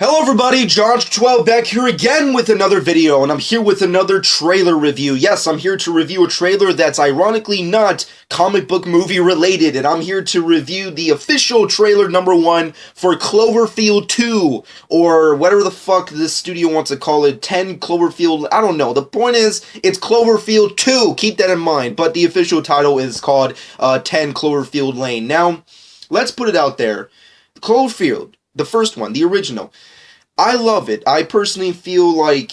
Hello everybody, John12 back here again with another video, and I'm here with another trailer review. Yes, I'm here to review a trailer that's ironically not comic book movie related, and I'm here to review the official trailer number 1 for Cloverfield 2, or whatever the fuck this studio wants to call it, 10 Cloverfield, I don't know. The point is, it's Cloverfield 2, keep that in mind, but the official title is called 10 Cloverfield Lane. Now, let's put it out there. Cloverfield, the first one, the original. I love it. I personally feel like,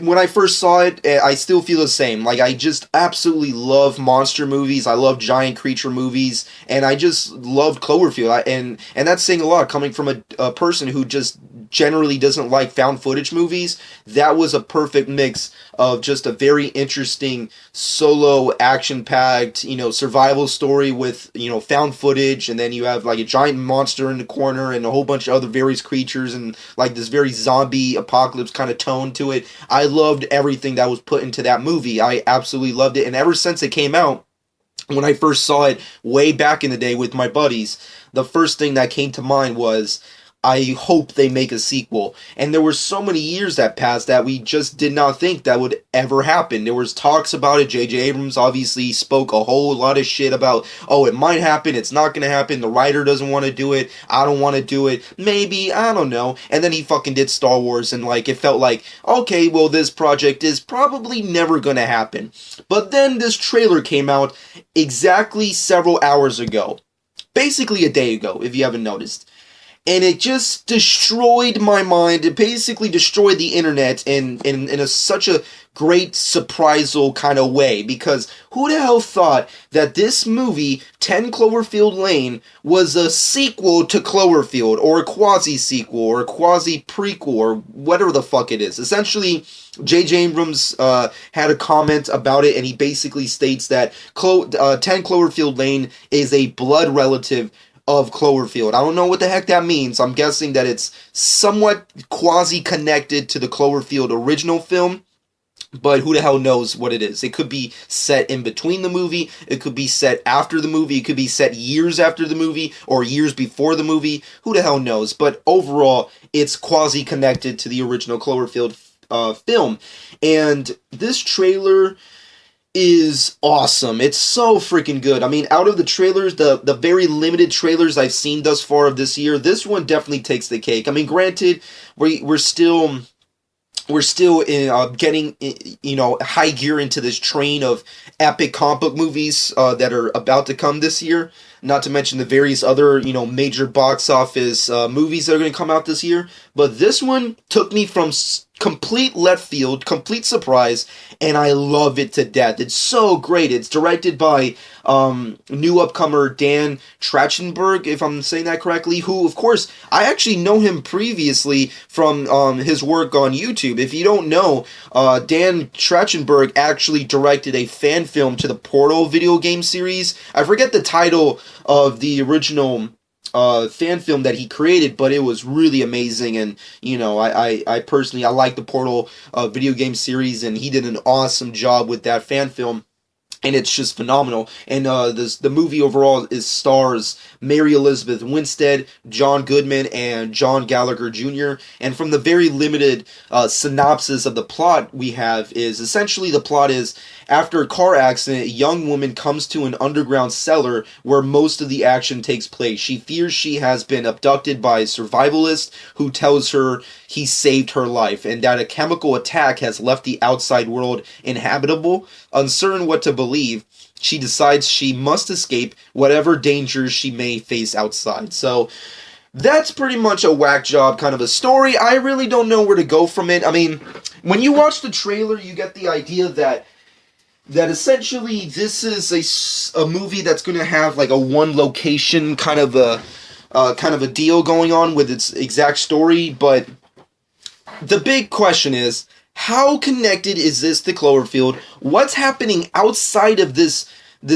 when I first saw it, I still feel the same. Like, I just absolutely love monster movies. I love giant creature movies. And I just loved Cloverfield. And that's saying a lot, coming from a person who just generally doesn't like found footage movies. That was a perfect mix of just a very interesting solo action-packed, survival story with, found footage, and then you have like a giant monster in the corner and a whole bunch of other various creatures and like this very zombie apocalypse kind of tone to it. I loved everything that was put into that movie. I absolutely loved it, and ever since it came out, when I first saw it way back in the day with my buddies, the first thing that came to mind was, I hope they make a sequel. And there were so many years that passed that we just did not think that would ever happen. There was talks about it. J.J. Abrams obviously spoke a whole lot of shit about, oh, it might happen, it's not gonna happen, the writer doesn't want to do it, I don't want to do it, maybe, I don't know. And then he fucking did Star Wars, and like, it felt like, okay, well, this project is probably never gonna happen. But then this trailer came out exactly several hours ago. Basically a day ago, if you haven't noticed. And it just destroyed my mind. It basically destroyed the internet in such a great surprisal kind of way. Because who the hell thought that this movie, 10 Cloverfield Lane, was a sequel to Cloverfield, or a quasi-sequel, or a quasi-prequel, or whatever the fuck it is. Essentially, J.J. Abrams had a comment about it, and he basically states that 10 Cloverfield Lane is a blood relative of Cloverfield. I don't know what the heck that means. I'm guessing that it's somewhat quasi-connected to the Cloverfield original film, but who the hell knows what it is. It could be set in between the movie, it could be set after the movie, it could be set years after the movie, or years before the movie, who the hell knows. But overall, it's quasi-connected to the original Cloverfield film. And this trailer is awesome. It's so freaking good. I mean, out of the trailers, the very limited trailers I've seen thus far of this year, this one definitely takes the cake. I mean, granted, we're still in getting high gear into this train of epic comic book movies that are about to come this year. Not to mention the various other major box office movies that are going to come out this year. But this one took me from complete left field, complete surprise, and I love it to death. It's so great. It's directed by new upcomer Dan Trachtenberg, if I'm saying that correctly, who, of course, I actually know him previously from his work on YouTube. If you don't know, Dan Trachtenberg actually directed a fan film to the Portal video game series. I forget the title of the original fan film that he created, but it was really amazing. And I personally, I like the Portal video game series, and he did an awesome job with that fan film, and it's just phenomenal. And the movie overall stars Mary Elizabeth Winstead, John Goodman, and John Gallagher Jr. And from the very limited synopsis of the plot we have is, essentially the plot is, after a car accident, a young woman comes to an underground cellar where most of the action takes place. She fears she has been abducted by a survivalist who tells her he saved her life, and that a chemical attack has left the outside world inhabitable. Uncertain what to believe, she decides she must escape whatever dangers she may face outside. So that's pretty much a whack job kind of a story. I really don't know where to go from it. I mean, when you watch the trailer, you get the idea that essentially this is a movie that's going to have like a one location kind of a deal going on with its exact story. But the big question is, how connected is this to Cloverfield? What's happening outside of this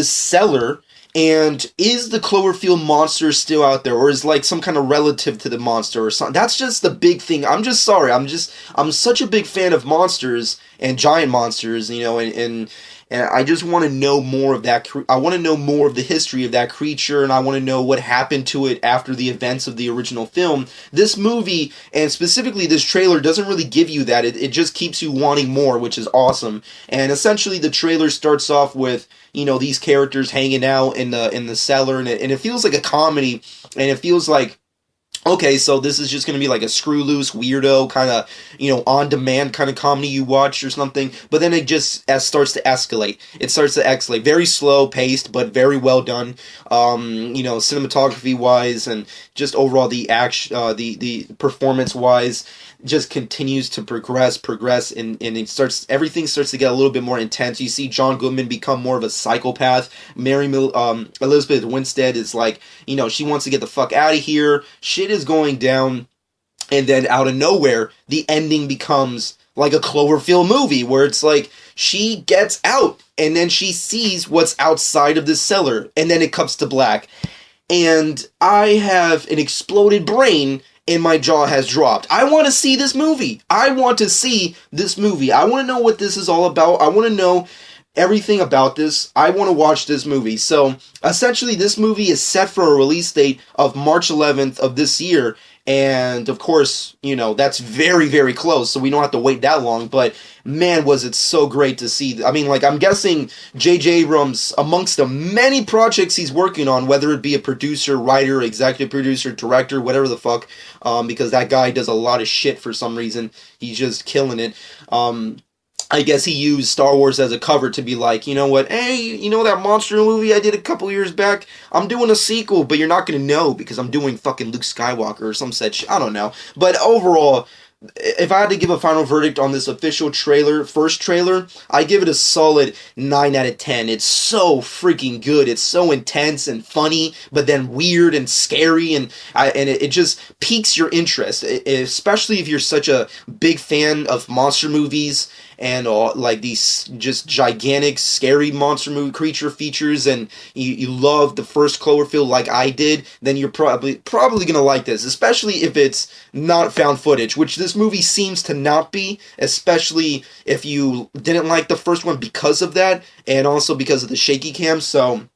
cellar? And is the Cloverfield monster still out there, or is like some kind of relative to the monster or something? That's just the big thing. I'm just sorry. I'm such a big fan of monsters and giant monsters, and and I just want to know more of that. I want to know more of the history of that creature, and I want to know what happened to it after the events of the original film. This movie, and specifically this trailer, doesn't really give you that. It just keeps you wanting more, which is awesome. And essentially, the trailer starts off with, you know, these characters hanging out in the cellar, and it feels like a comedy, and it feels like, okay, so this is just going to be like a screw loose, weirdo, kind of, you know, on demand kind of comedy you watch or something. But then it just starts to escalate. It starts to escalate. Very slow paced, but very well done. You know, cinematography wise, and just overall the action, the performance wise, just continues to progress, and everything starts to get a little bit more intense. You see John Goodman become more of a psychopath. Elizabeth Winstead is like, you know, she wants to get the fuck out of here. Shit is going down, and then out of nowhere, the ending becomes like a Cloverfield movie, where it's like she gets out, and then she sees what's outside of the cellar, and then it cuts to black. And I have an exploded brain, and my jaw has dropped. I want to see this movie. I want to know what this is all about. I want to know everything about this. I want to watch this movie. So, essentially, this movie is set for a release date of March 11th of this year. And, of course, you know, that's very, very close, so we don't have to wait that long. But, man, was it so great to see. I mean, like, I'm guessing J.J. Abrams, amongst the many projects he's working on, whether it be a producer, writer, executive producer, director, whatever the fuck, because that guy does a lot of shit for some reason. He's just killing it. I guess he used Star Wars as a cover to be like, you know what, hey, you know that monster movie I did a couple years back? I'm doing a sequel, but you're not going to know because I'm doing fucking Luke Skywalker or some such, I don't know. But overall, if I had to give a final verdict on this official first trailer, I give it a solid 9 out of 10. It's so freaking good. It's so intense and funny, but then weird and scary, and it just piques your interest, especially if you're such a big fan of monster movies and like these just gigantic, scary monster movie creature features, and you love the first Cloverfield like I did, then you're probably gonna like this, especially if it's not found footage, which this movie seems to not be, especially if you didn't like the first one because of that, and also because of the shaky cam. So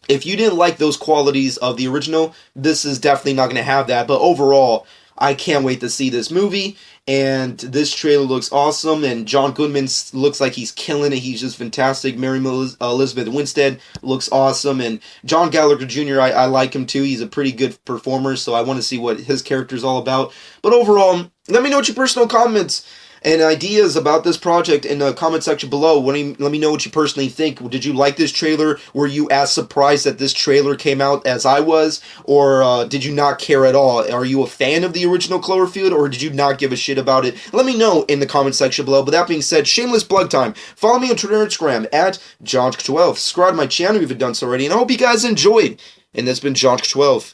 if you didn't like those qualities of the original, this is definitely not going to have that. But overall, I can't wait to see this movie, and this trailer looks awesome, and John Goodman looks like he's killing it. He's just fantastic. Elizabeth Winstead looks awesome, and John Gallagher Jr., I like him too. He's a pretty good performer, so I want to see what his character is all about. But overall, let me know what your personal comments and ideas about this project in the comment section below. Let me know what you personally think. Did you like this trailer? Were you as surprised that this trailer came out as I was? Or did you not care at all? Are you a fan of the original Cloverfield, or did you not give a shit about it? Let me know in the comment section below. But that being said, shameless plug time. Follow me on Twitter and Instagram at JohnK12. Subscribe to my channel if you haven't done so already. And I hope you guys enjoyed. And that's been JohnK12.